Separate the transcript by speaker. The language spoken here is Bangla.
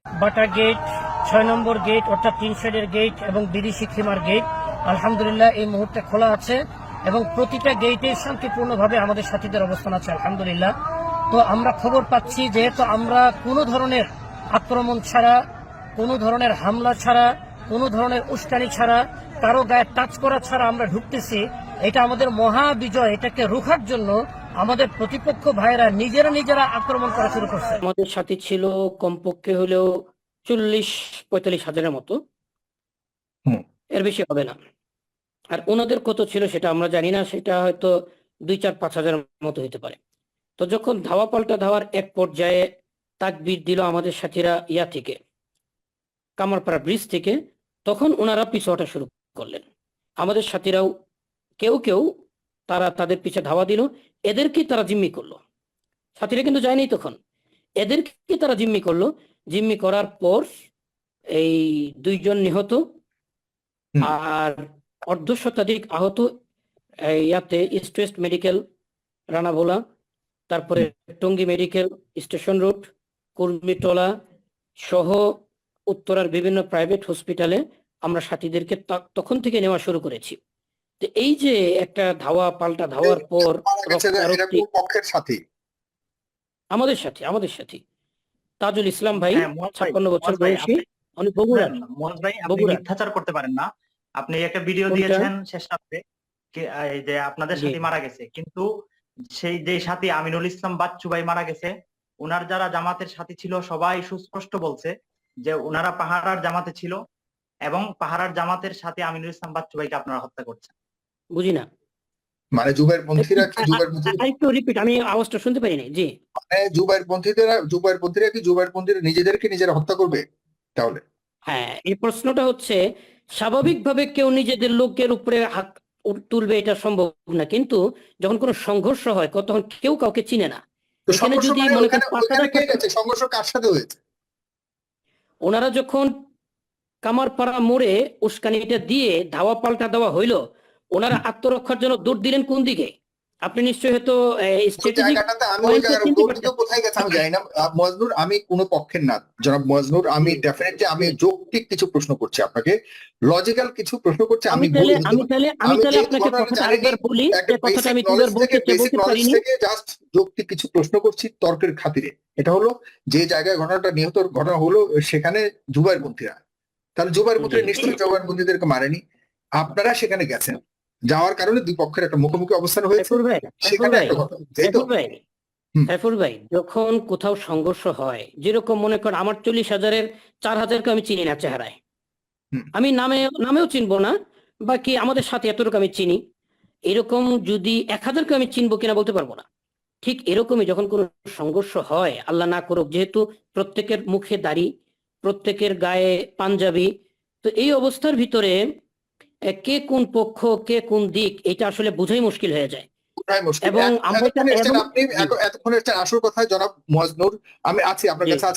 Speaker 1: বাটা গেট, 6 নম্বর গেট অর্থাৎ 3 সাইডের গেট এবং বিদেশি খিমার গেট আলহামদুলিল্লাহ এই মুহূর্তে খোলা আছে এবং প্রতিটা গেটে শান্তিপূর্ণভাবে আমাদের সাথীদের অবস্থান আছে আলহামদুলিল্লাহ। তো আমরা খবর পাচ্ছি যেহেতু আমরা কোনো ধরনের আক্রমণ ছাড়া, কোনো ধরনের হামলা ছাড়া, কোনো ধরনের উস্কানি ছাড়া, কারো গায়ে টাচ করা ছাড়া আমরা ঢুকতেছি, এটা আমাদের মহা বিজয়। এটাকে রোখার জন্য আমাদের প্রতিপক্ষ ভাইরা নিজেরা আক্রমণ করা শুরু করছে। আমাদের সাথে ছিল কমপক্ষে হলেও 40-45 হাজারের মতো, এর বেশি হবে না। আর ওনাদের কত ছিল সেটা আমরা জানি না, সেটা হয়তো 2-4-5 হাজারের মতো হতে পারে। তো যখন ধাওয়া পাল্টা ধাওয়ার এক পর্যায়ে তাকবীর দিল আমাদের সাথীরা থেকে কামারপাড়া ব্রিজ থেকে, তখন ওনারা পিছু হটা শুরু করলেন। আমাদের সাথীরাও কেউ তারা তাদের পিছে ধাওয়া দিল, এদেরকে তারা জিম্মি করলো। সাথীরা কিন্তু যায়নি তখন, এদেরকে তারা জিম্মি করলো। জিম্মি করার পর এই 2 জন নিহত আর অর্ধশতাধিক আহত ইস্ট ওয়েস্ট মেডিকেল রানাভোলা, তারপরে Tongi medical station road, Kurmitola সহ উত্তরার বিভিন্ন প্রাইভেট হসপিটালে আমরা সাথীদেরকে তখন থেকে নেওয়া শুরু করেছি। তো এই যে একটা ধাওয়া পাল্টা ধাওয়ার পর
Speaker 2: পক্ষের সাথী
Speaker 1: আমাদের সাথে তাজুল ইসলাম ভাই, 56 বছর বয়সী, উনি বগুড়া।
Speaker 3: মুয়াজ ভাই, আপনি মিথ্যাচার করতে পারেন না। আপনি একটা ভিডিও দিয়েছেন শেষ রাতে যে আপনাদের সাথী মারা গেছে, কিন্তু সেই যে সাথী আমিনুল ইসলাম বাচ্চু ভাই মারা গেছে, ওনার যারা জামাতের সাথী ছিল সবাই সুস্পষ্ট বলছে যে ওনারা পাহারার জামাতে ছিল এবং পাহারার জামাতের সাথে আমিনুল ইসলাম বাচ্চু ভাইকে আপনারা হত্যা করছেন।
Speaker 1: বুঝি না
Speaker 2: মানে জুবাইরপন্থীরা কি
Speaker 1: একটু রিপিট, আমি আওয়াজটা শুনতে পারিনি। জি,
Speaker 2: মানে জুবাইরপন্থীরা কি জুবাইরপন্থীরা নিজেদেরকে নিজেরা হত্যা করবে তাহলে?
Speaker 1: হ্যাঁ, এই প্রশ্নটা হচ্ছে স্বাভাবিকভাবে কেউ নিজেদের লোকের উপরে হাত তুলবে, এটা সম্ভব না। কিন্তু যখন কোনো সংঘর্ষ হয় তখন কেউ কাউকে চিনে না। এখানে যদি মনে করেন
Speaker 2: সংঘর্ষ কার সাথে হয়েছে,
Speaker 1: ওনারা যখন কামারপাড়া মোড়ে উস্কানিটা দিয়ে ধাওয়া পাল্টা দেওয়া হইলো, ওনারা আত্মরক্ষার জন্য দৌড় দিলেন কোন দিকে? আপনি নিশ্চয়ই হয়তো
Speaker 2: কোথায় গেছে আমি জানি না মজনুর, আমি কোনো পক্ষের না জনাব মজনুর। আমি ডেফিনেটলি আমি যৌক্তিক কিছু প্রশ্ন করছি আপনাকে, লজিক্যাল কিছু প্রশ্ন করছি। আমি জাস্ট যৌক্তিক কিছু প্রশ্ন করছি তর্কের খাতিরে। এটা হলো যে জায়গায় ঘটনা হলো সেখানে জুবাইরপন্থীরা, তাহলে জুবাইরপন্থীরা নিশ্চয়ই জুবাইরপন্থীদেরকে মারেনি। আপনারা সেখানে গেছেন, যাওয়ার কারণে দুই পক্ষের একটা মুখোমুখি অবস্থান হয়েছে।
Speaker 1: সাইফুল ভাই, যখন কোথাও সংঘর্ষ হয়, যেরকম মনে করেন আমার 40,000-এর 4,000-কে আমি চিনি না চেহারায়, আমি নামেও চিনবো না, বাকি আমাদের সাথে এতটুকু আমি চিনি। এরকম যদি 1,000-কে আমি চিনবো কিনা বলতে পারবো না। ঠিক এরকমই যখন কোনো সংঘর্ষ হয়, আল্লাহ না করুক, যেহেতু প্রত্যেকের মুখে দাড়ি, প্রত্যেকের গায়ে পাঞ্জাবি, তো এই অবস্থার ভিতরে কে কোন পক্ষ কে কোন দিক এটা আসলে বোঝাই মুশকিল হয়ে যায়।
Speaker 2: এবং আপনি এতক্ষণ আসল কথায় জনাব মজনুর, আমি আছি আপনার কাছে।